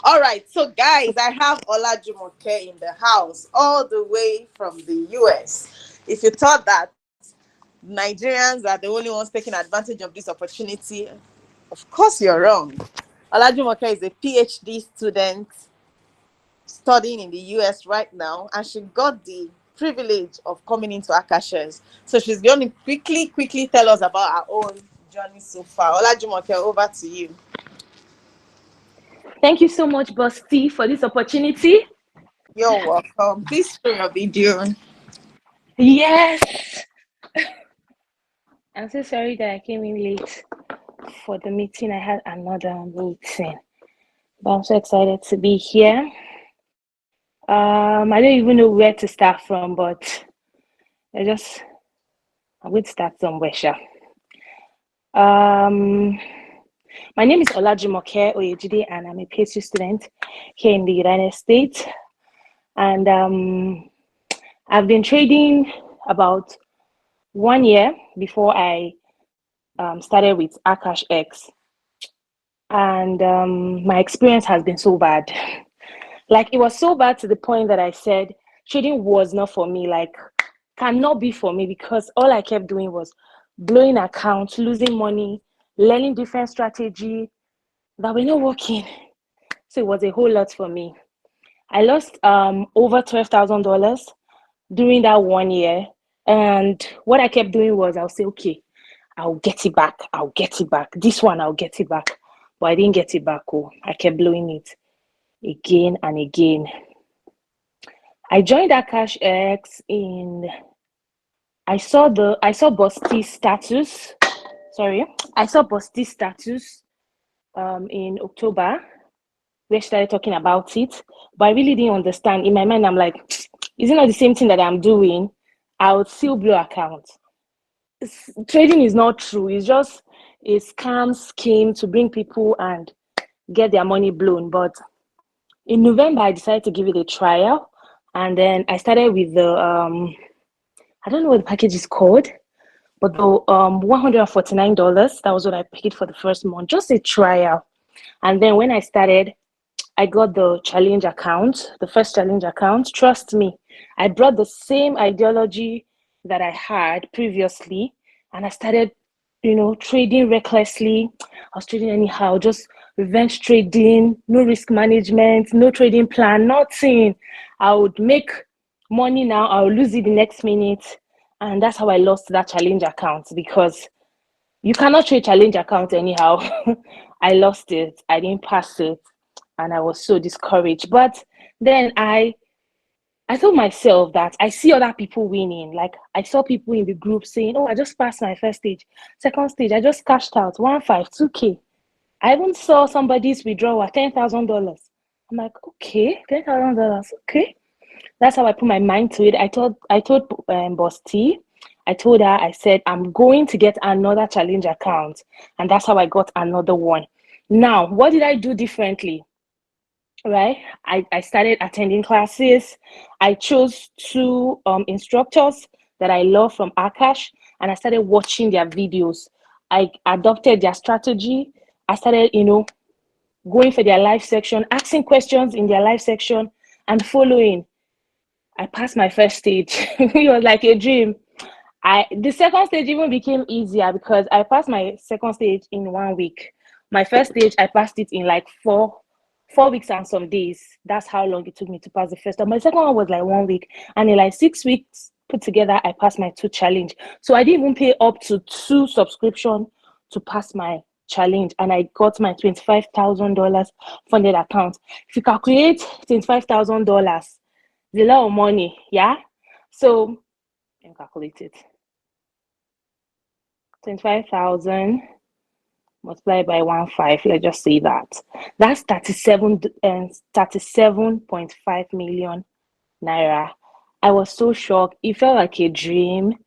All right, so guys, I have Olajumoke in the house, all the way from the US. If you thought that Nigerians are the only ones taking advantage of this opportunity, of course you're wrong. Olajumoke is a PhD student studying in the US right now, and she got the privilege of coming into Akashx. So she's going to quickly tell us about her own journey so far. Olajumoke, over to you. Thank you so much, Boss T, for this opportunity. You're welcome. Please show your video. Yes, I'm so sorry that I came in late for the meeting. I had another meeting, but I'm so excited to be here. I don't even know where to start from, but I just I would start somewhere, sure. Um, my name is Olajumoke Oyejide, and I'm a PhD student here in the United States. And I've been trading about 1 year before I started with Akashx, and my experience has been so bad. Like it was so bad to the point that I said trading was not for me. Like cannot be for me because all I kept doing was blowing accounts, losing money, learning different strategy that were not working. So it was a whole lot for me. I lost over $12,000 during that 1 year. And what I kept doing was I'll say, okay, I'll get it back. I'll get it back. This one, I'll get it back. But I didn't get it back. Oh, I kept blowing it again and again. I joined Akashx in I saw Bosti's status. Sorry. I saw Bosti's status in October. We started talking about it. But I really didn't understand. In my mind, I'm like, is it not the same thing that I'm doing? I would still blow accounts. Trading is not true. It's just a scam scheme to bring people and get their money blown. But in November, I decided to give it a trial. And then I started with the, I don't know what the package is called, but the $149, that was what I paid for the first month, just a trial. And then when I started, I got the challenge account, the first challenge account. Trust me, I brought the same ideology that I had previously, and I started, trading recklessly. I was trading anyhow, just revenge trading, no risk management, no trading plan, nothing. I would make money now, I'll lose it the next minute. And that's how I lost that challenge account because you cannot trade challenge account anyhow. I lost it, I didn't pass it, and I was so discouraged. But then I told myself that I see other people winning. Like I saw people in the group saying, "Oh, I just passed my first stage, second stage, I just cashed out 152K." I even saw somebody's withdrawal $10,000. I'm like, okay, $10,000, okay. That's how I put my mind to it. I told Boss T, I told her, I said, I'm going to get another challenge account. And that's how I got another one. Now, what did I do differently? Right? I started attending classes. I chose two instructors that I love from Akashx, and I started watching their videos. I adopted their strategy. I started, going for their live section, asking questions in their live section, and following. I passed my first stage. It was like a dream. The second stage even became easier because I passed my second stage in 1 week. My first stage, I passed it in like four weeks and some days. That's how long it took me to pass the first one. My second one was like 1 week, and in like 6 weeks put together, I passed my 2 challenge. So I didn't even pay up to 2 subscription to pass my challenge, and I got my $25,000 funded account. If you calculate $25,000, it's a lot of money, yeah. So I calculate it. 25,000 multiplied by 1.5, let's just say that. That's 37.5 million naira. I was so shocked. It felt like a dream.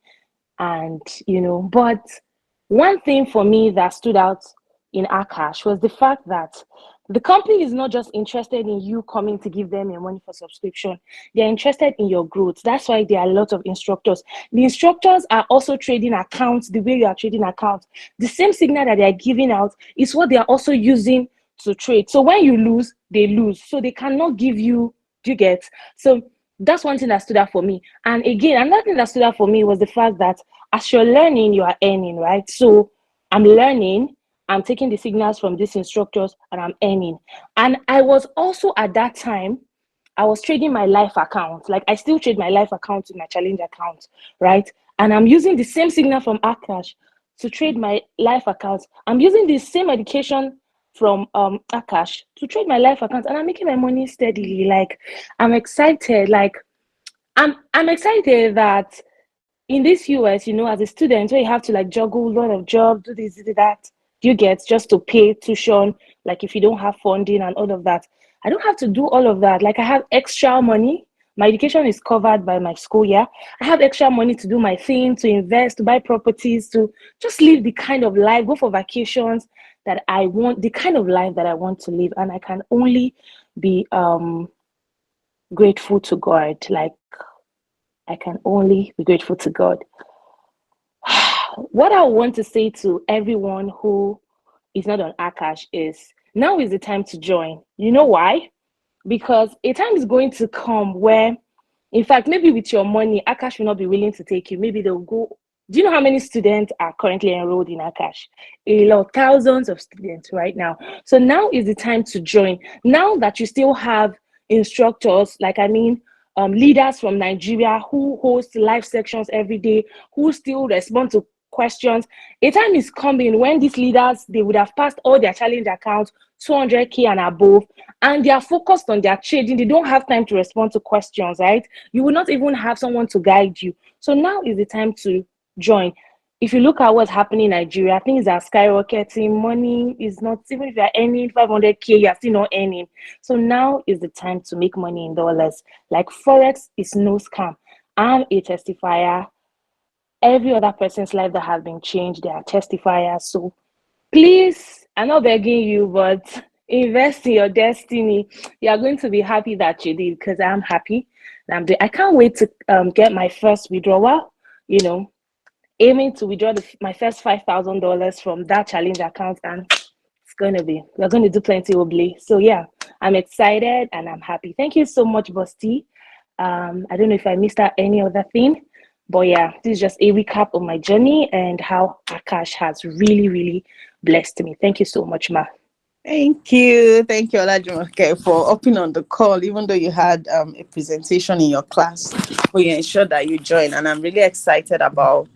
And, but one thing for me that stood out in Akashx was the fact that the company is not just interested in you coming to give them your money for subscription. They're interested in your growth. That's why there are a lot of instructors. The instructors are also trading accounts the way you are trading accounts. The same signal that they are giving out is what they are also using to trade. So when you lose, they lose. So they cannot give you, do you get? So that's one thing that stood out for me. And again, another thing that stood out for me was the fact that as you're learning, you are earning, right? So I'm learning, I'm taking the signals from these instructors, and I'm earning. And I was also at that time, I was trading my life account. Like I still trade my life account with my challenge account, right? And I'm using the same signal from Akashx to trade my life account. I'm using the same education from Akashx to trade my life account, and I'm making my money steadily. Like I'm excited. Like I'm excited that in this US, as a student, where you have to like juggle a lot of jobs, do this, do that, you get just to pay tuition, like if you don't have funding and all of that. I don't have to do all of that. Like I have extra money. My education is covered by my school year. I have extra money to do my thing, to invest, to buy properties, to just live the kind of life, go for vacations that I want, the kind of life that I want to live. And I can only be grateful to God. Like I can only be grateful to God. What I want to say to everyone who is not on Akashx is now is the time to join. You know why? Because a time is going to come where, in fact, maybe with your money, Akashx will not be willing to take you. Maybe they'll go. Do you know how many students are currently enrolled in Akashx? A lot, thousands of students right now. So now is the time to join. Now that you still have instructors, leaders from Nigeria who host live sections every day, who still respond to questions. A time is coming when these leaders, they would have passed all their challenge accounts, 200K and above, and they are focused on their trading. They don't have time to respond to questions, right? You will not even have someone to guide you. So now is the time to join. If you look at what's happening in Nigeria, things are skyrocketing. Money is not, even if you're earning 500K, you're still not earning. So now is the time to make money in dollars. Like Forex is no scam. I'm a testifier. Every other person's life that has been changed, they are testifiers. So please, I'm not begging you, but invest in your destiny. You are going to be happy that you did, because I'm happy. I can't wait to get my first withdrawal, aiming to withdraw my first $5,000 from that challenge account, and we're going to do plenty of play. So yeah, I'm excited and I'm happy. Thank you so much, Bosti. I don't know if I missed out any other thing, but yeah, this is just a recap of my journey and how Akashx has really, really blessed me. Thank you so much, Ma. Thank you. Thank you, Olajumoke, for hopping on the call, even though you had a presentation in your class, but you ensured that you joined. And I'm really excited about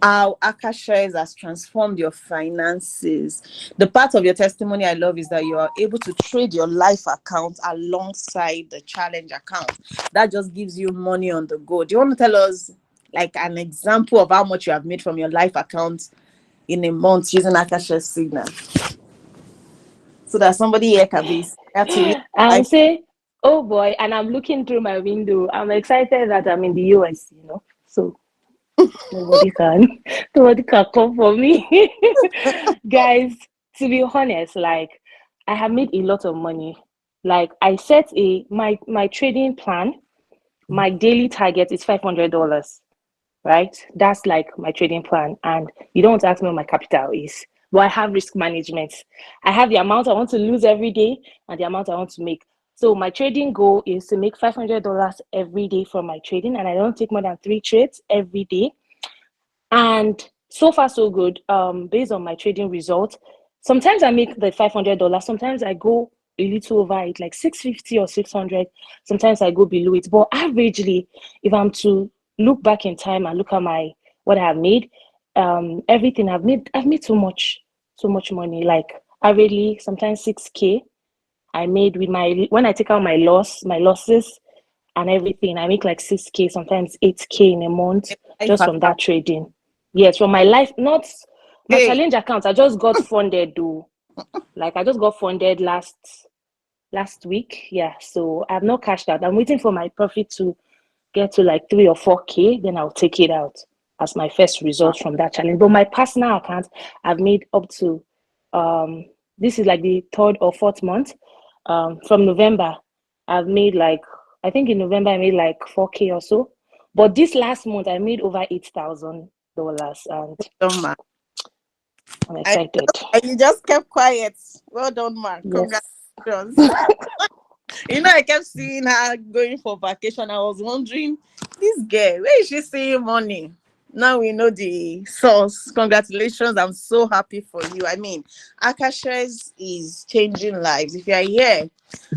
how Akashx has transformed your finances. The part of your testimony I love is that you are able to trade your life account alongside the challenge account. That just gives you money on the go. Do you want to tell us like an example of how much you have made from your life account in a month using Akashx Signal? So that somebody here can be inspired to use I'm life. saying, oh boy, and I'm looking through my window. I'm excited that I'm in the US, So nobody can nobody can come for me. Guys, to be honest, like I have made a lot of money. Like I set my trading plan, my daily target is $500, right? That's like my trading plan. And you don't want to ask me what my capital is, but I have risk management. I have the amount I want to lose every day and the amount I want to make. So my trading goal is to make $500 every day from my trading, and I don't take more than 3 trades every day. And so far, so good. Based on my trading results, sometimes I make the $500. Sometimes I go a little over it, like 650 or 600. Sometimes I go below it. But averagely, if I'm to look back in time and look at what I have made, everything I've made so much money. Like averagely, sometimes 6K. I made with when I take out my losses and everything, I make like 6K, sometimes 8K in a month Life just from account. that trading. Yes, from my life, not my Hey, challenge account. I just got funded though. Like I just got funded last week. Yeah. So I've not cashed out. I'm waiting for my profit to get to like 3 or 4K. Then I'll take it out as my first result from that challenge. But my personal account, I've made up to this is like the third or fourth month. From November, I've made like, I think in November I made like 4K or so. But this last month I made over $8,000, and don't mind. I'm And excited. and you just kept quiet. Well done, Mark. Yes. Congratulations. I kept seeing her going for vacation. I was wondering, this girl, where is she seeing money? Now we know the source. Congratulations. I'm so happy for you. I mean, Akashx is changing lives. If you are here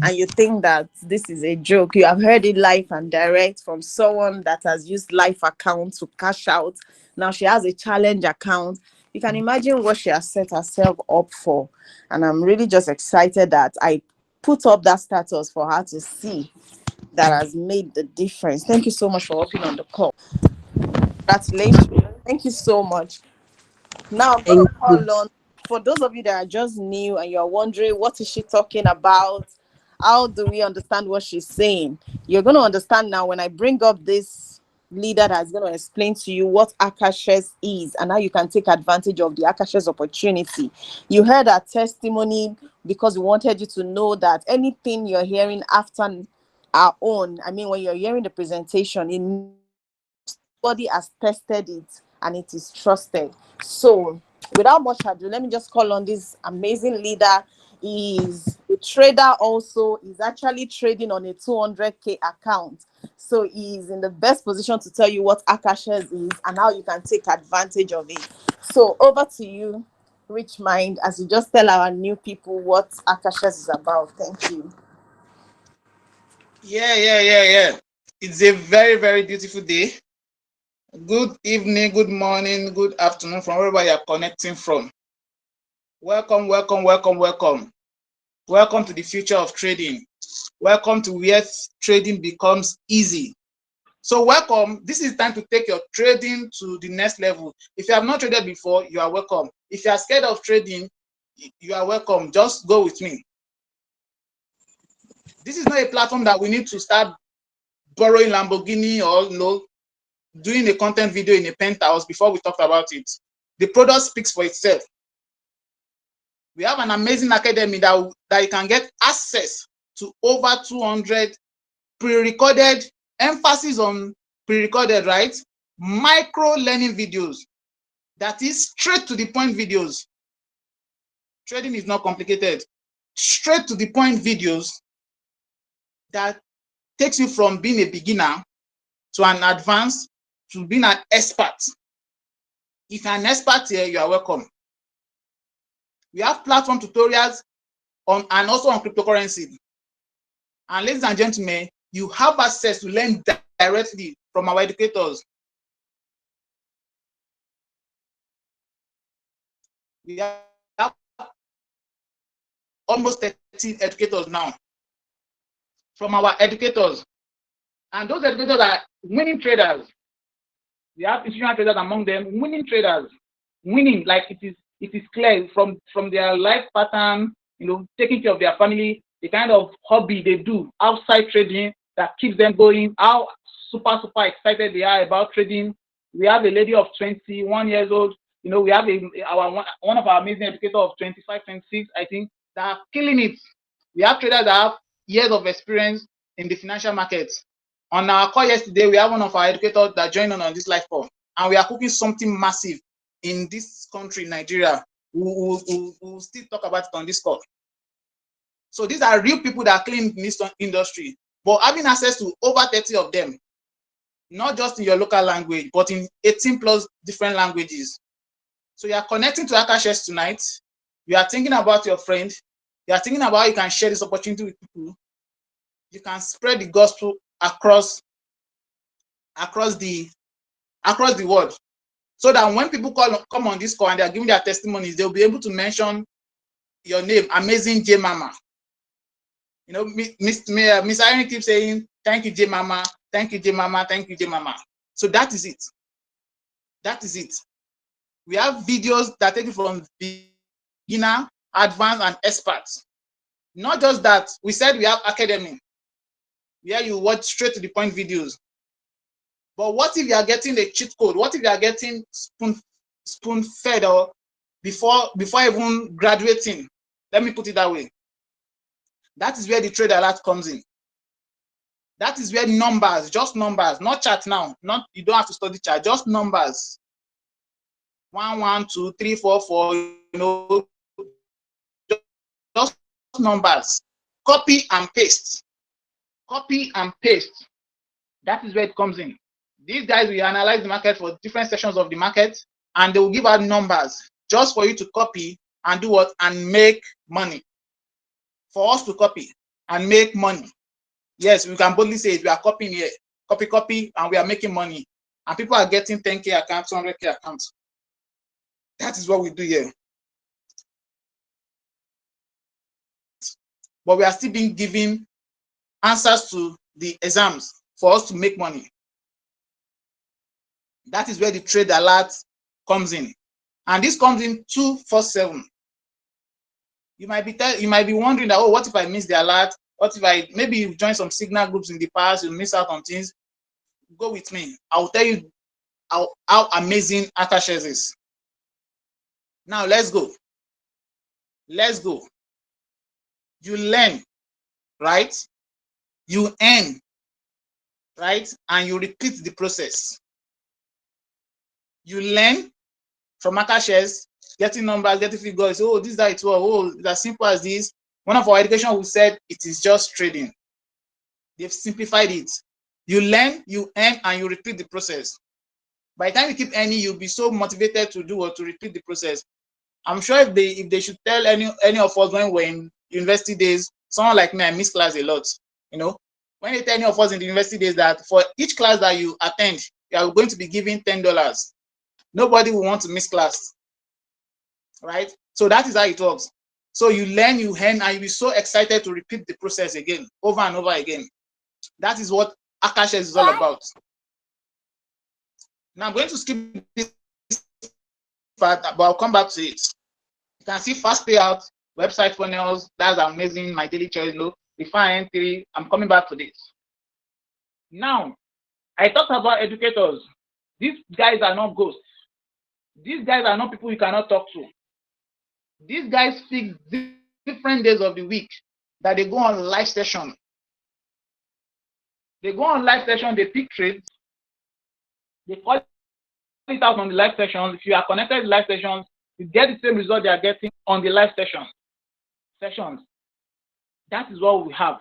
and you think that this is a joke, you have heard it live and direct from someone that has used life account to cash out. Now she has a challenge account. You can imagine what she has set herself up for. And I'm really just excited that I put up that status for her to see that has made the difference. Thank you so much for hopping on the call. Congratulations. Thank you so much. Now I'm gonna Thank you. call on, for those of you that are just new and you're wondering what is she talking about? How do we understand what she's saying? You're gonna understand now when I bring up this leader that's going to explain to you what Akashx is and how you can take advantage of the Akashx opportunity. You heard our testimony because we wanted you to know that anything you're hearing after our own, I mean, when you're hearing the presentation, somebody has tested it and it is trusted. So without much ado, let me just call on this amazing leader. He is a trader also. He's actually trading on a 200k account. So he's in the best position to tell you what Akashx is and how you can take advantage of it. So over to you, Rich Mind, as you just tell our new people what Akashx is about. Thank you. Yeah. It's a very, very beautiful day. Good evening, good morning, good afternoon from wherever you're connecting from. Welcome. Welcome to the future of trading. Welcome to where trading becomes easy. So welcome. This is time to take your trading to the next level. If you have not traded before, you are welcome. If you are scared of trading, you are welcome. Just go with me. This is not a platform that we need to start borrowing Lamborghini or doing a content video in a penthouse before we talk about it. The product speaks for itself. We have an amazing academy that you can get access to over 200 pre-recorded, emphasis on pre-recorded, right? Micro learning videos. That is straight to the point videos. Trading is not complicated. Straight to the point videos that takes you from being a beginner to an advanced to being an expert. If you're an expert here, you are welcome. We have platform tutorials on and also on cryptocurrency. And ladies and gentlemen, you have access to learn directly from our educators. We have almost 30 educators now from our educators. And those educators are winning traders. We have institutional traders among them, winning traders. Winning, like it is clear from their life pattern, taking care of their family, the kind of hobby they do outside trading that keeps them going, how super excited they are about trading. We have a lady of 21 years old, we have one of our amazing educators of 25, 26, I think, that are killing it. We have traders that have years of experience in the financial markets. On our call yesterday, we have one of our educators that joined on this live call, and we are cooking something massive in this country, Nigeria. We'll still talk about it on this call. So these are real people that are clean in this industry, but having access to over 30 of them, not just in your local language, but in 18 plus different languages. So you are connecting to Akashx tonight. You are thinking about your friend. You are thinking about how you can share this opportunity with people. You can spread the gospel across the world, so that when people come on this call and they are giving their testimonies, they'll be able to mention your name, Amazing J Mama. Miss Irene keeps saying, "Thank you, J Mama. Thank you, J Mama. Thank you, J Mama." So that is it. We have videos that take you from beginner, advanced, and experts. Not just that, we said we have academy where you watch straight to the point videos. But what if you are getting a cheat code? What if you are getting spoon fed or before even graduating? Let me put it that way. That is where the trade alert comes in. That is where numbers, just numbers, not chart now. You don't have to study chart, just numbers. 1 1 2 3 4 4, just numbers. Copy and paste. Copy and paste. That is where it comes in. These guys will analyze the market for different sections of the market, and they will give out numbers just for you to copy and do what? And make money. For us to copy and make money. Yes, we can boldly say it. We are copying here. Copy, and we are making money. And people are getting 10K accounts, 100K accounts. That is what we do here. But we are still being given answers to the exams for us to make money. That is where the trade alert comes in. And this comes in 247. You might be wondering that, oh, what if I miss the alert? What if maybe you've joined some signal groups in the past, you miss out on things. Go with me. I'll tell you how amazing Akashx is. Now let's go. Let's go. You learn, right? You earn, right? And you repeat the process. You learn from Akashx, getting numbers, getting figures. Oh, this is how it works. Oh, it's as simple as this. One of our education we said it is just trading. They've simplified it. You learn, you earn, and you repeat the process. By the time you keep earning, you'll be so motivated to do or to repeat the process. I'm sure if they should tell any of us when we're in university days, someone like me, I miss class a lot. When they tell any of us in the university days that for each class that you attend, you are going to be given $10. Nobody will want to miss class, right? So that is how it works. So you learn, you earn, and you'll be so excited to repeat the process again, over and over again. That is what Akashx is all about. Now I'm going to skip this part, but I'll come back to it. You can see fast payout, website funnels. That's amazing. My daily choice, define entry. I'm coming back to this. Now, I talked about educators. These guys are not ghosts. These guys are not people you cannot talk to. These guys fix different days of the week that they go on live session. They go on live session, they pick trades, they call it out on the live sessions. If you are connected to live sessions, you get the same result they are getting on the live sessions. That is what we have.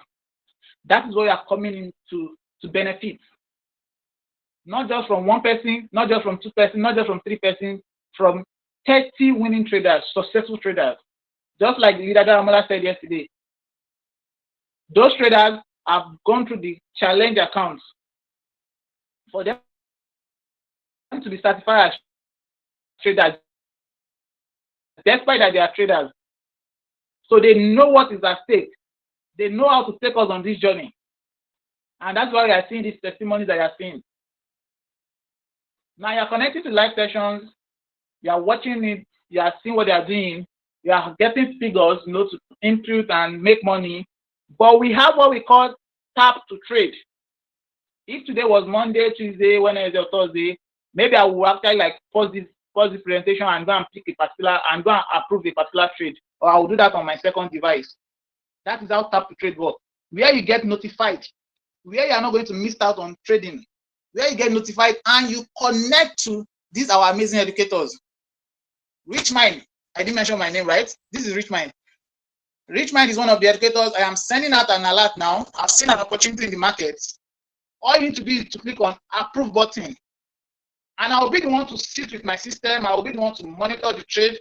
That is what we are coming in to benefit. Not just from one person, not just from two persons, not just from three persons, from 30 winning traders, successful traders. Just like the leader that Amala said yesterday. Those traders have gone through the challenge accounts for them to be certified as traders, despite that they are traders. So they know what is at stake. They know how to take us on this journey. And that's why we are seeing these testimonies that you are seeing. Now you're connecting to live sessions, you are watching it, you are seeing what they are doing, you are getting figures, to input and make money. But we have what we call tap to trade. If today was Monday, Tuesday, Wednesday, or Thursday, maybe I will actually pause this presentation and go and pick a particular and go and approve a particular trade, or I will do that on my second device. That is how tap to trade works. Where you get notified, where you are not going to miss out on trading, where you get notified and you connect to these our amazing educators. Rich Mind, I didn't mention my name, right? This is Rich Mind. Rich Mind is one of the educators. I am sending out an alert now. I've seen an opportunity in the market. All you need to do is to click on approve button. And I'll be the one to sit with my system. I'll be the one to monitor the trade.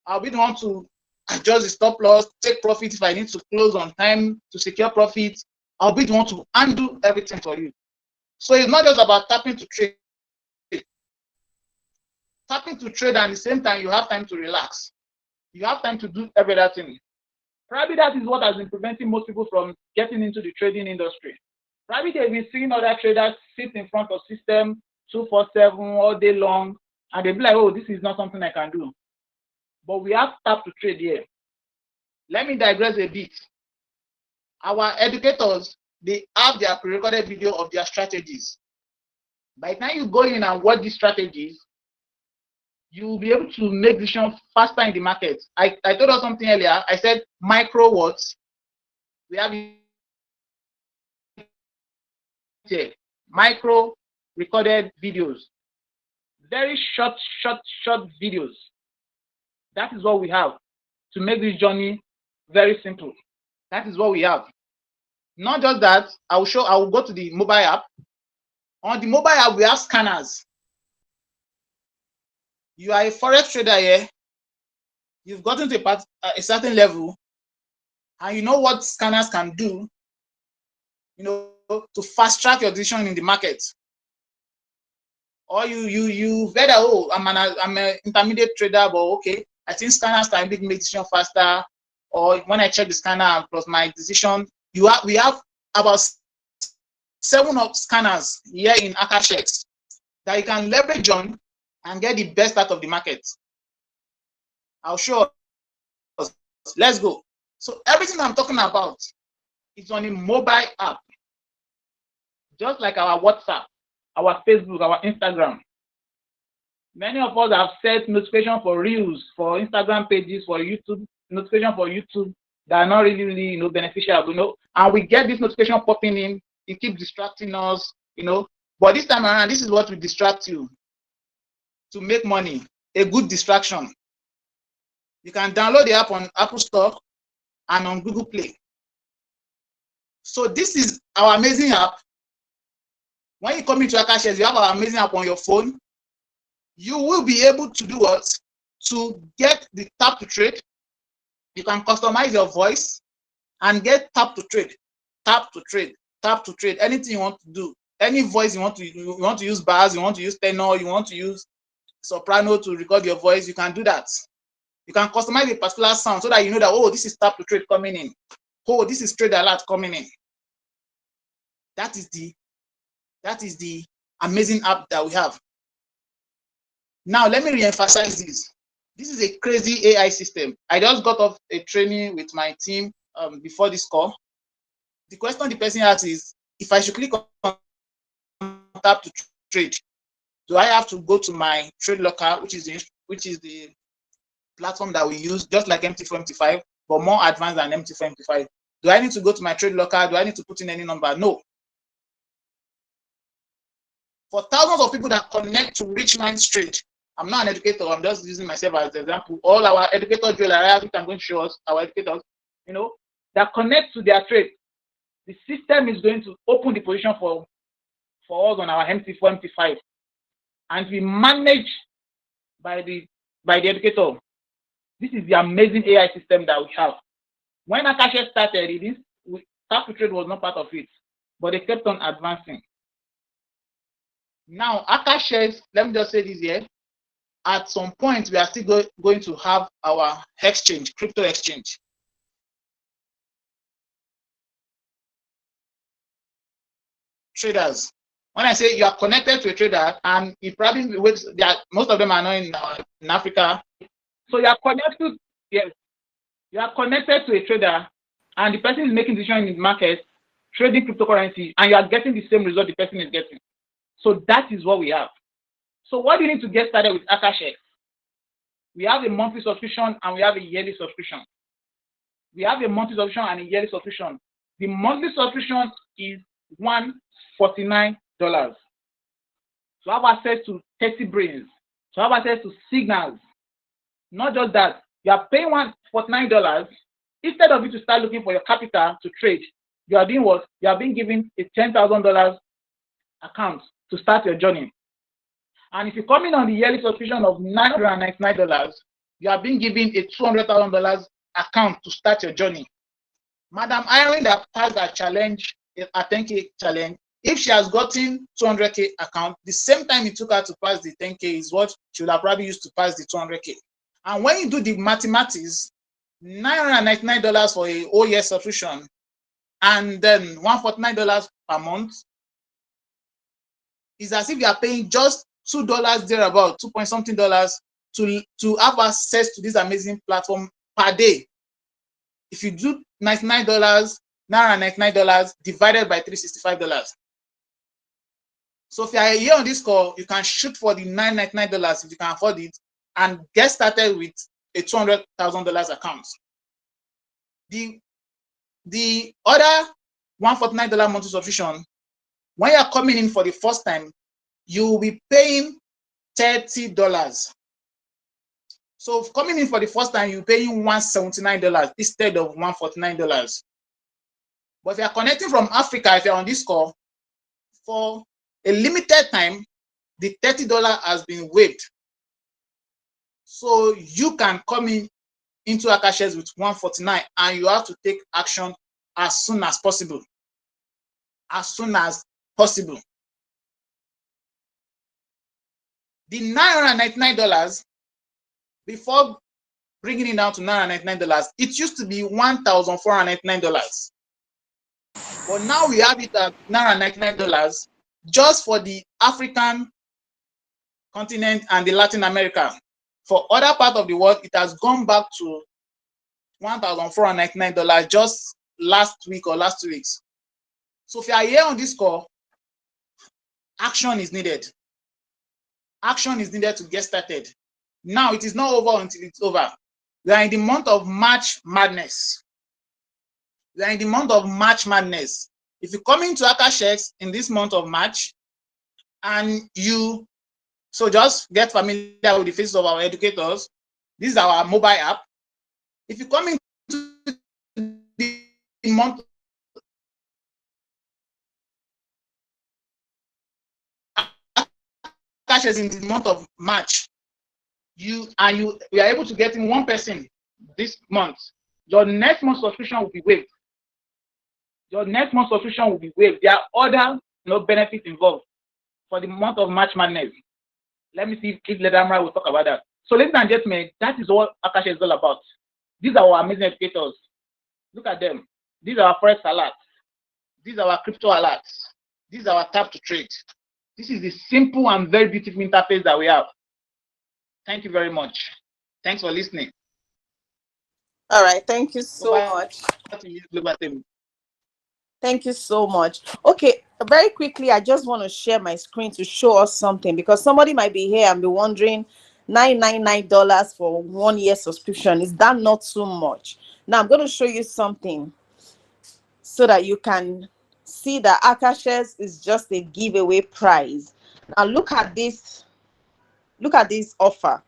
I'll be the one to adjust the stop loss, take profit if I need to close on time to secure profit. I'll be the one to undo everything for you. So it's not just about tapping to trade. Tapping to trade, and at the same time, you have time to relax. You have time to do every other thing. Probably that is what has been preventing most people from getting into the trading industry. Probably they've been seeing other traders sit in front of system 247 all day long, and they'll be like, oh, this is not something I can do. But we have tap to trade here. Let me digress a bit. Our educators, they have their pre-recorded video of their strategies. By the time you go in and watch these strategies, you will be able to make decisions faster in the market. I told us something earlier. I said micro words. We have here micro recorded videos. very short videos. That is what we have to make this journey very simple. That is what we have. Not just that, I will go to the mobile app. On the mobile app, we have scanners. You are a forex trader here. You've gotten to a certain level, and you know what scanners can do, you know, to fast track your decision in the market. Or you better, oh, I'm an intermediate trader, but okay, I think scanners can make decision faster. Or when I check the scanner plus my decision, we have about 7 of scanners here in Akashx that you can leverage on and get the best out of the market. I'll show us. Let's go. So everything I'm talking about is on a mobile app, just like our WhatsApp, our Facebook, our Instagram. Many of us have set notification for Reels, for Instagram pages, for YouTube, notification for YouTube that are not really, beneficial, and we get this notification popping in. It keeps distracting us, But this time around, this is what will distract you to make money. A good distraction. You can download the app on Apple Store and on Google Play. So this is our amazing app. When you come into Akashx, you have our amazing app on your phone. You will be able to do what? To get the tap to trade. You can customize your voice and get tap to trade, tap to trade, tap to trade. Anything you want to do, any voice you want to use bars, you want to use tenor, you want to use soprano to record your voice, you can do that. You can customize a particular sound so that you know that, oh, this is tap to trade coming in. Oh, this is trade alert coming in. That is the amazing app that we have. Now, let me re-emphasize this. This is a crazy AI system. I just got off a training with my team before this call. The question the person asks is, if I should click on tap to trade, do I have to go to my trade locker, which is the platform that we use, just like MT4, MT5, but more advanced than MT4, MT5? Do I need to go to my trade locker? Do I need to put in any number? No. For thousands of people that connect to Rich Minds Trade, I'm not an educator, I'm just using myself as an example. All our educator jewelry, which I'm going to show us, our educators, that connect to their trade. The system is going to open the position for us on our MT4, MT5, and we manage by the educator. This is the amazing AI system that we have. When Akashx started, tap to trade was not part of it, but they kept on advancing. Now, Akashx, let me just say this here. At some point, we are still going to have our exchange, crypto exchange. Traders. When I say you are connected to a trader, and it probably works, most of them are not in Africa. So you are connected, yes. You are connected to a trader, and the person is making decisions in the market, trading cryptocurrency, and you are getting the same result the person is getting. So that is what we have. So what do you need to get started with Akashx? We have a monthly subscription and we have a yearly subscription. We have a monthly subscription and a yearly subscription. The monthly subscription is $149. To have access to 30 brains, to have access to signals. Not just that, you are paying $149. Instead of you to start looking for your capital to trade, you are doing what? You are being given a $10,000 account to start your journey. And if you come in on the yearly subscription of $999, you are being given a $200,000 account to start your journey. Madam Irene that passed that challenge, a 10K challenge, if she has gotten 200K account, the same time it took her to pass the 10K is what she would have probably used to pass the 200K. And when you do the mathematics, $999 for a whole year subscription, and then $149 per month, is as if you are paying just $2 thereabout, 2 point something dollars to have access to this amazing platform per day. If you do $99, $999 divided by $365. So if you are here on this call, you can shoot for the $999 if you can afford it and get started with a $200,000 account. The other $149 monthly subscription, when you are coming in for the first time, you will be paying $30. So coming in for the first time, you're paying $179 instead of $149. But if you're connecting from Africa, if you're on this call, for a limited time, the $30 has been waived. So you can come into Akashx with $149, and you have to take action as soon as possible. As soon as possible. The $999, before bringing it down to $999, it used to be $1,499. But now we have it at $999 just for the African continent and the Latin America. For other parts of the world, it has gone back to $1,499 just last week or last 2 weeks. So if you are here on this call, action is needed. Action is needed to get started. Now it is not over until it's over. We are in the month of March Madness. We are in the month of March Madness. If you come into Akashx in this month of March, and so just get familiar with the faces of our educators. This is our mobile app. If you come into the month Akashx in the month of March, we are able to get in one person this month, your next month subscription will be waived. Your next month subscription will be waived. There are other benefits involved for the month of March Madness. Let me see if Ledamra will talk about that. So, ladies and gentlemen, that is what Akashx is all about. These are our amazing educators. Look at them. These are our forex alerts. These are our crypto alerts. These are our tap to trade. This is the simple and very beautiful interface that we have. Thank you very much. Thanks for listening. All right. Thank you so much. Thank you so much. Okay, very quickly, I just want to share my screen to show us something, because somebody might be here and be wondering, $999 for 1 year subscription, is that not too much? Now I'm going to show you something so that you can see that Akashx is just a giveaway prize. Now look at this offer.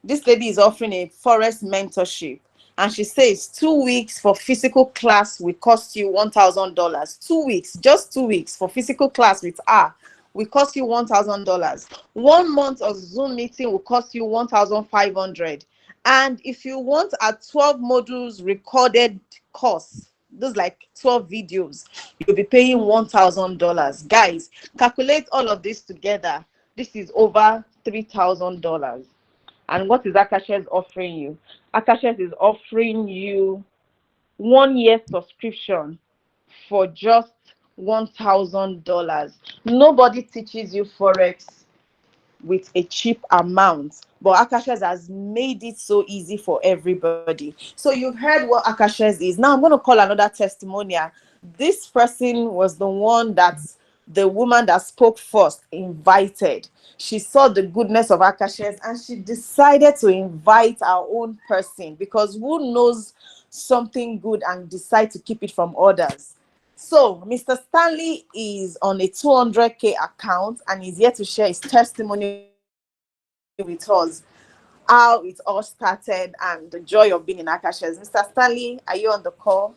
This lady is offering a forex mentorship, and she says 2 weeks for physical class will cost you $1,000. 2 weeks, just 2 weeks for physical class with her will cost you $1,000. 1 month of Zoom meeting will cost you $1,500. And if you want a 12 modules recorded course, those like 12 videos, you'll be paying $1,000. Guys, calculate all of this together. This is over $3,000. And what is Akashx offering you? Akashx is offering you 1 year subscription for just $1,000. Nobody teaches you forex with a cheap amount, but Akashx has made it so easy for everybody. So you've heard what Akashx is. Now I'm going to call another testimonial. This person was the one that the woman that spoke first invited. She saw the goodness of Akashx and she decided to invite our own person, because who knows something good and decide to keep it from others. So Mr. Stanley is on a 200K account and he's here to share his testimony with us, how it all started and the joy of being in Akashx. Mr. Stanley, are you on the call?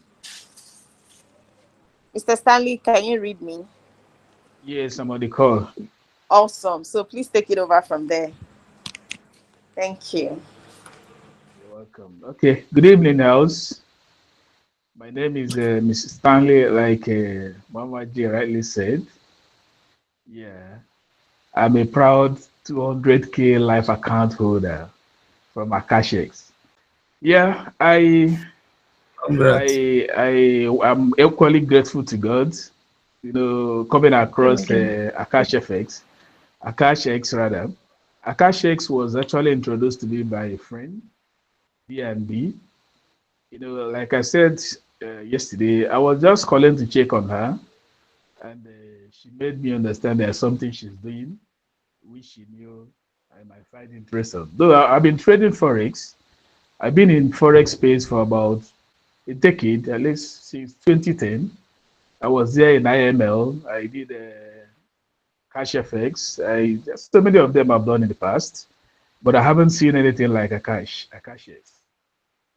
Mr. Stanley, can you read me? Yes, I'm on the call. Awesome. So please take it over from there. Thank you. You're welcome. Okay. Good evening, house. My name is Mr. Stanley, like Mama G rightly said. Yeah. I'm a proud 200K life account holder from Akashx. Yeah, I'm equally grateful to God, coming across Akashx rather. Akashx was actually introduced to me by a friend, B&B. Like I said yesterday, I was just calling to check on her, and she made me understand there's something she's doing, which she knew I might find interesting. Though I've been trading Forex, I've been in Forex space for about a decade, at least since 2010. I was there in IML. I did Akashx FX. Just so many of them I've done in the past, but I haven't seen anything like Akashx.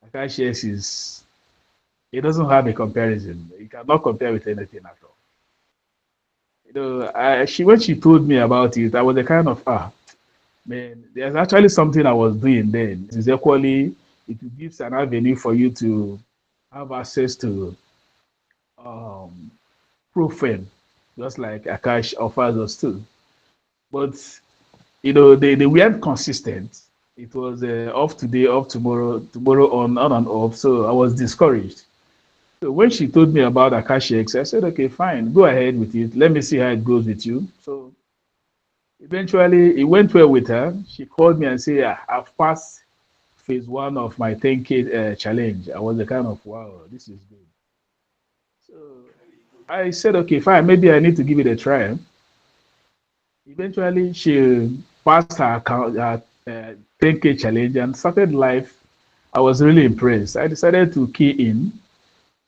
Akashx is, it doesn't have a comparison. You cannot compare with anything at all. When she told me about it, I was a kind of man. There's actually something I was doing then. It is equally, it gives an avenue for you to have access to um, profile, just like Akash offers us too. But they weren't consistent. It was off today, off tomorrow, tomorrow on and off. So I was discouraged. So when she told me about Akashx, I said, okay, fine, go ahead with it. Let me see how it goes with you. So eventually, it went well with her. She called me and said, I've passed phase one of my 10K challenge. I was the kind of, wow, this is good. So I said, okay, fine, maybe I need to give it a try. Eventually, she passed her account, her 10K challenge and started life. I was really impressed. I decided to key in.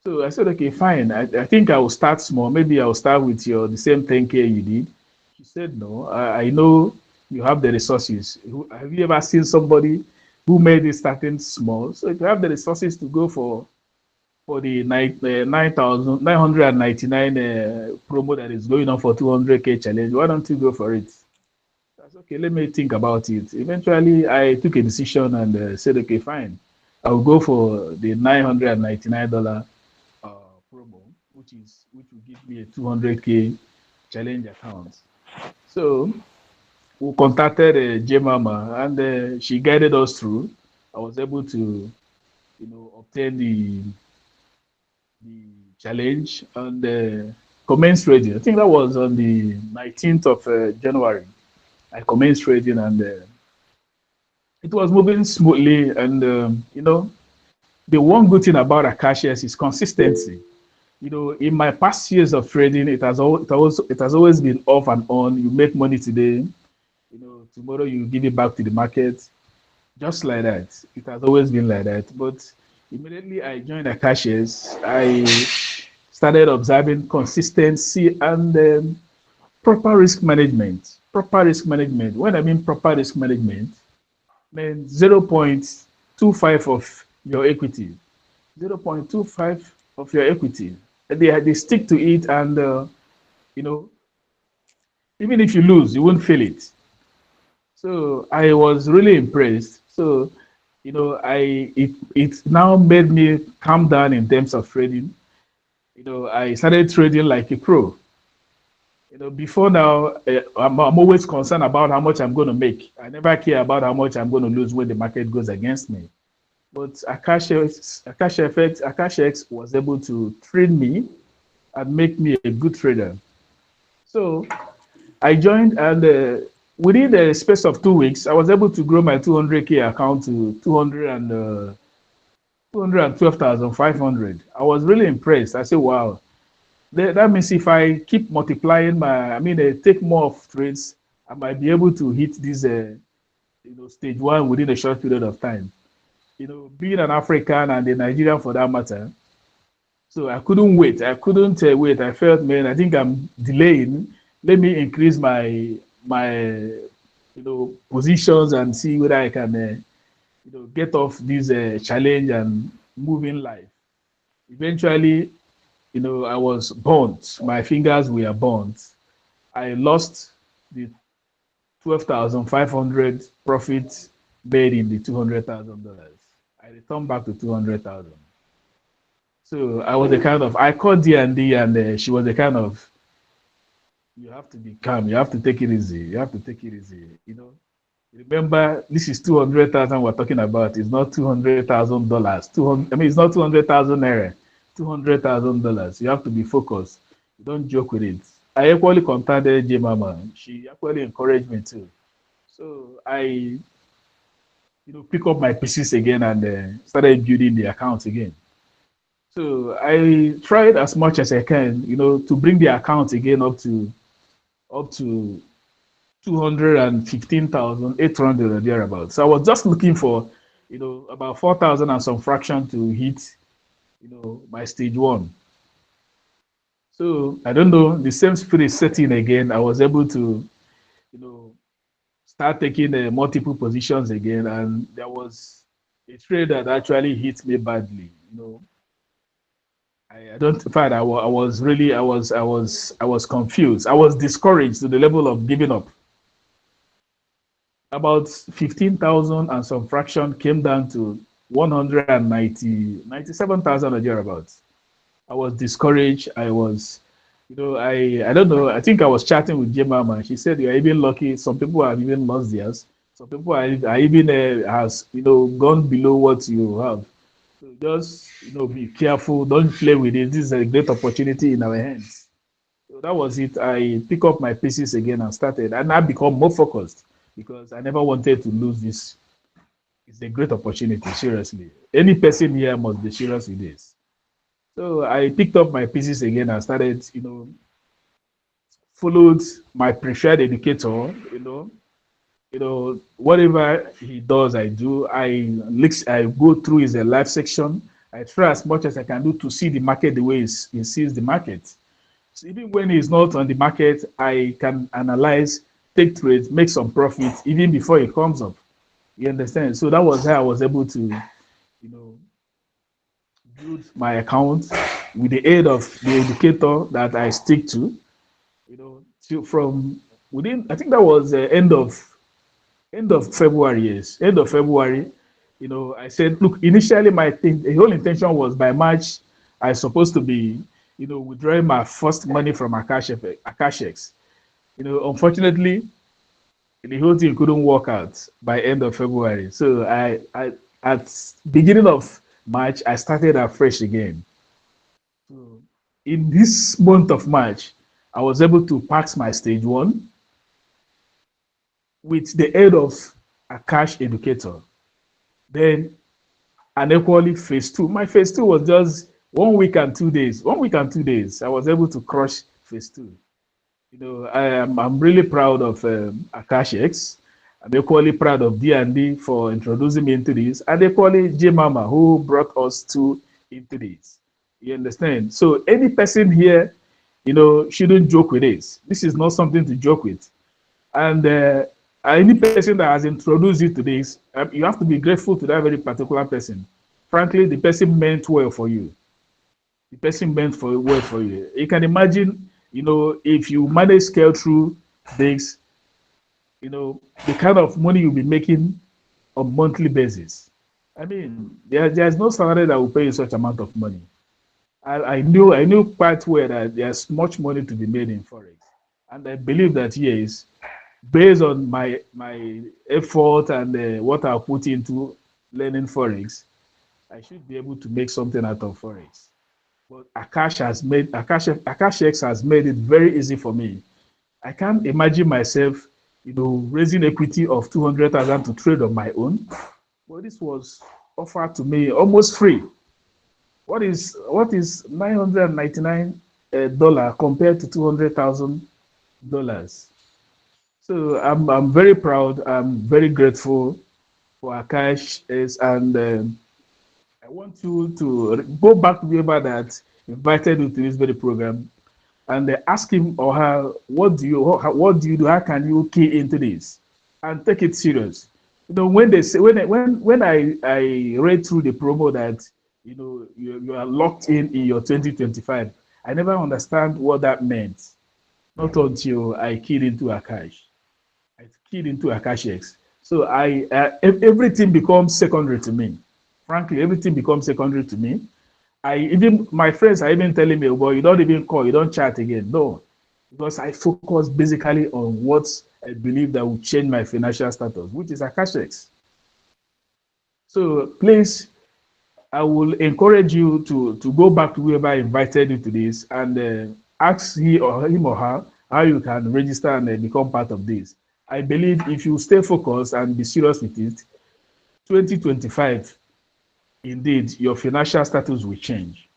So I said, okay, fine. I think I will start small. Maybe I will start with the same 10K you did. She said, no, I know you have the resources. Have you ever seen somebody who made it starting small? So if you have the resources to go for the 9,999 promo that is going on for 200K challenge, why don't you go for it? That's okay. Let me think about it. Eventually, I took a decision and said, okay, fine. I'll go for the $999 promo, which will give me a 200K challenge account. So we contacted J Mama, and she guided us through. I was able to, obtain the challenge and commence trading. I think that was on the 19th of January. I commenced trading, and it was moving smoothly. And the one good thing about Akashx is consistency. In my past years of trading, it has always been off and on. You make money today, tomorrow you give it back to the market, just like that. It has always been like that. But immediately I joined Akashx, I started observing consistency and proper risk management. Proper risk management. When I mean proper risk management, mean 0.25 of your equity. 0.25 of your equity. They stick to it, and you know, even if you lose, you won't feel it. So I was really impressed. So, it now made me calm down in terms of trading. I started trading like a pro. Before now, I'm always concerned about how much I'm going to make. I never care about how much I'm going to lose when the market goes against me. But Akashx was able to train me and make me a good trader. So I joined, and within the space of 2 weeks, I was able to grow my 200K account to 212,500. I was really impressed. I said, wow. That means if I keep multiplying take more of trades, I might be able to hit this, stage one within a short period of time. Being an African and a Nigerian for that matter, so I couldn't wait. I couldn't wait. I felt, man, I think I'm delaying. Let me increase my positions and see whether I can get off this challenge and move in life. Eventually, I was burnt. My fingers were burnt. I lost the 12,500 profit made in the $200,000. I returned back to 200,000. So I was the kind of, I called D&D, and she was the kind of, you have to be calm. You have to take it easy. You have to take it easy. Remember, this is 200,000 we're talking about. It's not $200,000. 200. I mean, it's not 200,000 naira. $200,000. You have to be focused. You don't joke with it. I equally contacted J Mama. She actually encouraged me too. So I, pick up my pieces again and started building the account again. So I tried as much as I can, to bring the account again up to 215,800 or thereabouts. So I was just looking for, about 4,000 and some fraction to hit, my stage one. So I don't know, the same spirit setting again. I was able to, you know, start taking multiple positions again, and there was a trade that actually hit me badly. I don't. In fact, I was really, I was confused. I was discouraged to the level of giving up. About 15,000 and some fraction came down to 197,000 or thereabouts. I was discouraged. I don't know. I think I was chatting with Jemma, and she said you're even lucky. Some people have even lost theirs. Some people are even has gone below what you have. So just be careful. Don't play with it. This is a great opportunity in our hands. So that was it. I pick up my pieces again and started, and I become more focused because I never wanted to lose this. It's a great opportunity. Seriously, any person here must be serious with this. So I picked up my pieces again and started, followed my preferred educator, whatever he does, I do. I go through his live section. I try as much as I can do to see the market the way he sees the market. So even when he's not on the market, I can analyze, take trades, make some profits even before it comes up. You understand? So that was how I was able to, know, build my account with the aid of the educator that I stick to. From within, I think that was end of February. Yes, end of February. I said, look, initially the whole intention was by March, I supposed to be, withdrawing my first money from Akashx. Unfortunately, the whole thing couldn't work out by end of February. So I at beginning of March, I started afresh again. So in this month of March, I was able to pass my stage one with the aid of a cash educator. Then and equally phase two. My phase two was just 1 week and 2 days. 1 week and 2 days. I was able to crush phase two. I'm really proud of Akashx. I'm equally proud of D&D for introducing me into this, and equally J Mama who brought us to into this. You understand? So any person here, shouldn't joke with this. This is not something to joke with. And any person that has introduced you to this, you have to be grateful to that very particular person. Frankly, the person meant well for you. The person meant well for you. You can imagine, if you manage scale through this, the kind of money you'll be making on monthly basis. I mean, there's no salary that will pay you such amount of money. I knew quite well that there's much money to be made in forex, and I believe that yes, based on my effort and what I put into learning forex, I should be able to make something out of forex. But Akashx has made it very easy for me. I can't imagine myself, raising equity of 200,000 to trade on my own. Well, this was offered to me almost free. What is $999 compared to $200,000? So I'm very proud. I'm very grateful for Akash and I want you to go back to whoever that invited you to this very program and ask him or her, what do you do? How can you key into this and take it serious? When they say when I read through the promo that you are locked in your 2025, I never understand what that meant. Not until I keyed into Akash. I keyed into Akashx. So everything becomes secondary to me. Frankly, everything becomes secondary to me. My friends are even telling me, well, you don't even call, you don't chat again. No, because I focus basically on what I believe that will change my financial status, which is Akashx. So please, I will encourage you to go back to whoever invited you to this and ask him or her how you can register and become part of this. I believe if you stay focused and be serious with it, 2025, indeed, your financial status will change.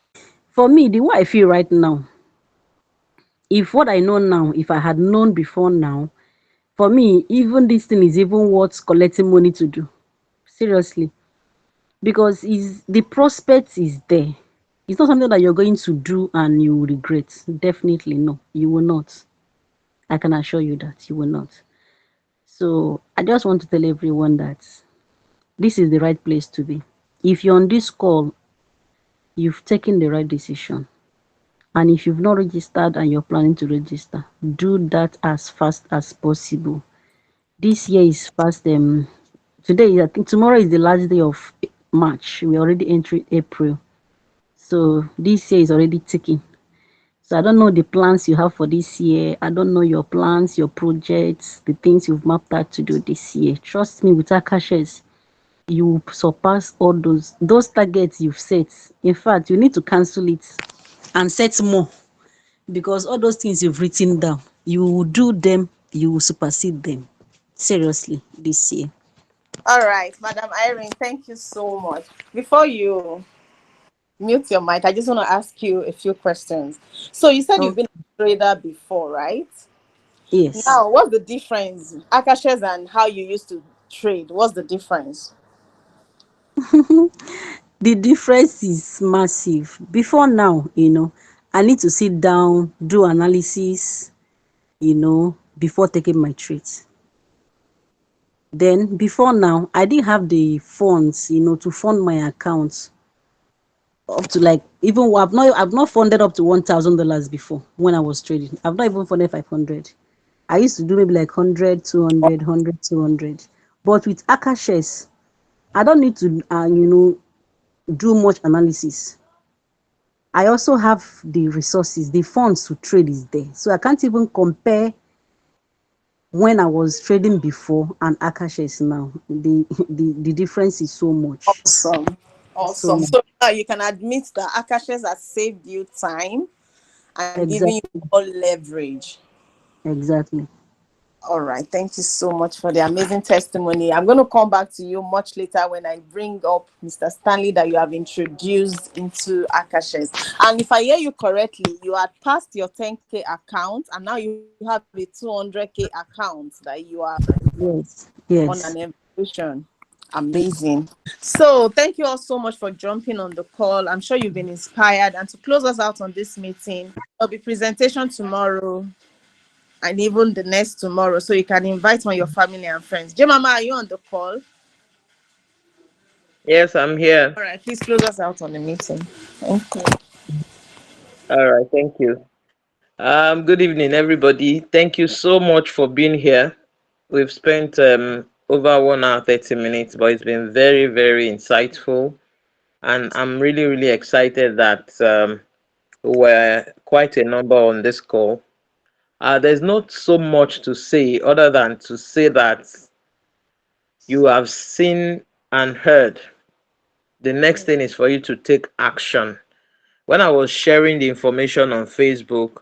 For me, the way I feel right now, if what I know now, if I had known before now, for me, even this thing is even worth collecting money to do. Seriously. Because is the prospect is there. It's not something that you're going to do and you will regret. Definitely no, you will not. I can assure you that you will not. So I just want to tell everyone that this is the right place to be. If you're on this call, you've taken the right decision. And if you've not registered and you're planning to register, do that as fast as possible. This year is fast. Today, I think tomorrow is the last day of March. We already entered April. So this year is already ticking. So I don't know the plans you have for this year. I don't know your plans, your projects, the things you've mapped out to do this year. Trust me, with Akash's, you will surpass all those targets you've set. In fact, you need to cancel it and set more, because all those things you've written down, you will do them, you will supersede them. Seriously, this year. All right, Madam Irene, thank you so much. Before you mute your mic, I just want to ask you a few questions. So you said you've Oh, been a trader before, right? yes. Now, what's the difference, Akash's and how you used to trade? What's the difference? The difference is massive. Before now, I need to sit down, do analysis, before taking my trades. Then before now, I didn't have the funds, to fund my accounts up to, like, even I've not funded up to $1,000 before when I was trading. I've not even funded 500. I used to do maybe like 100, 200, 100, 200. But with Akash's, I don't need to, do much analysis. I also have the resources, the funds to trade is there. So I can't even compare when I was trading before and Akash's now. The difference is so much. Awesome. So Awesome. much. So now you can admit that Akash's has saved you time and giving you Exactly. more leverage. Exactly. All right. Thank you so much for the amazing testimony. I'm going to come back to you much later when I bring up Mr. Stanley that you have introduced into Akash's. And if I hear you correctly, you had passed your 10K account and now you have a 200K account that you are Yes. on Yes. an evolution. Amazing. So, thank you all so much for jumping on the call. I'm sure you've been inspired. And to close us out on this meeting, there'll be presentation tomorrow and even the next tomorrow. So you can invite on your family and friends. J Mama, are you on the call? Yes, I'm here. All right, please close us out on the meeting. Thank you. All right, thank you. Good evening, everybody. Thank you so much for being here. We've spent over 1 hour 30 minutes, but it's been very, very insightful, and I'm really, really excited that we're quite a number on this call. There's not so much to say other than to say that you have seen and heard. The next thing is for you to take action. When I was sharing the information on Facebook,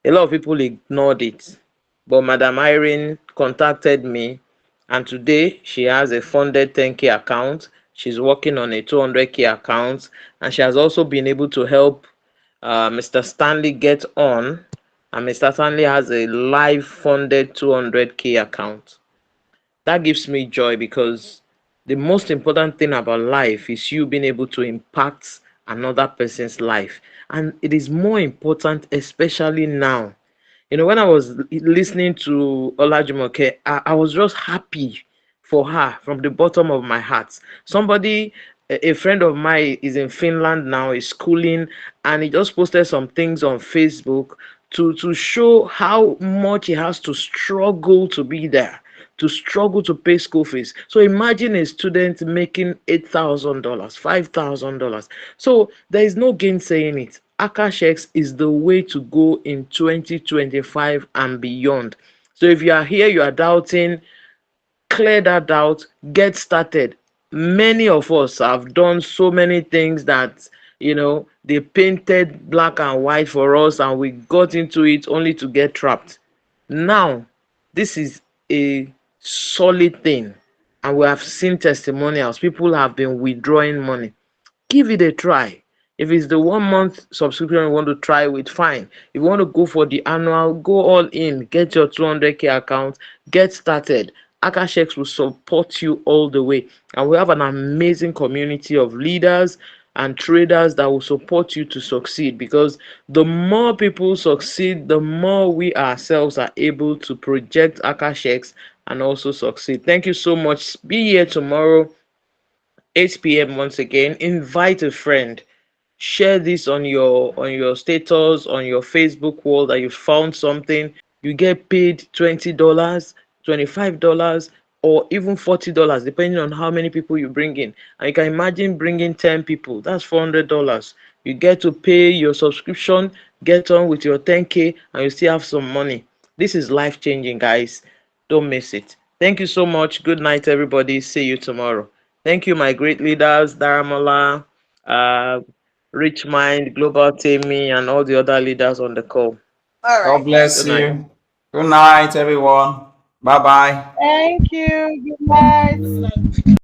a lot of people ignored it. But Madam Irene contacted me, and today she has a funded 10K account. She's working on a 200K account, and she has also been able to help Mr. Stanley get on. And Mr. Stanley has a live funded 200K account. That gives me joy because the most important thing about life is you being able to impact another person's life. And it is more important, especially now. When I was listening to Olajumoke, I was just happy for her from the bottom of my heart. A friend of mine is in Finland now, is schooling, and he just posted some things on Facebook to show how much he has to struggle to be there, to struggle to pay school fees. So imagine a student making $8,000, $5,000. So there is no gainsaying it. Akashx is the way to go in 2025 and beyond. So if you are here, you are doubting, clear that doubt, get started. Many of us have done so many things that they painted black and white for us, and we got into it only to get trapped. Now, this is a solid thing, and we have seen testimonials. People have been withdrawing money. Give it a try. If it's the 1 month subscription you want to try with, fine. If you want to go for the annual, go all in, get your 200K account, get started. Akashx will support you all the way. And we have an amazing community of leaders, and traders that will support you to succeed, because the more people succeed, the more we ourselves are able to project Akashx and also succeed. Thank you so much. Be here tomorrow, 8 p.m. once again. Invite a friend. Share this on your status, on your Facebook wall, that you found something. You get paid $20, $25, or even $40, depending on how many people you bring in. And you can imagine bringing 10 people, that's $400. You get to pay your subscription, get on with your 10K, and you still have some money. This is life changing, guys. Don't miss it. Thank you so much. Good night, everybody. See you tomorrow. Thank you, my great leaders, Daramola, uh, Rich Mind, Global Tammy, and all the other leaders on the call. All God right. bless Good night. you. Good night, everyone. Bye bye. Thank you. Good night.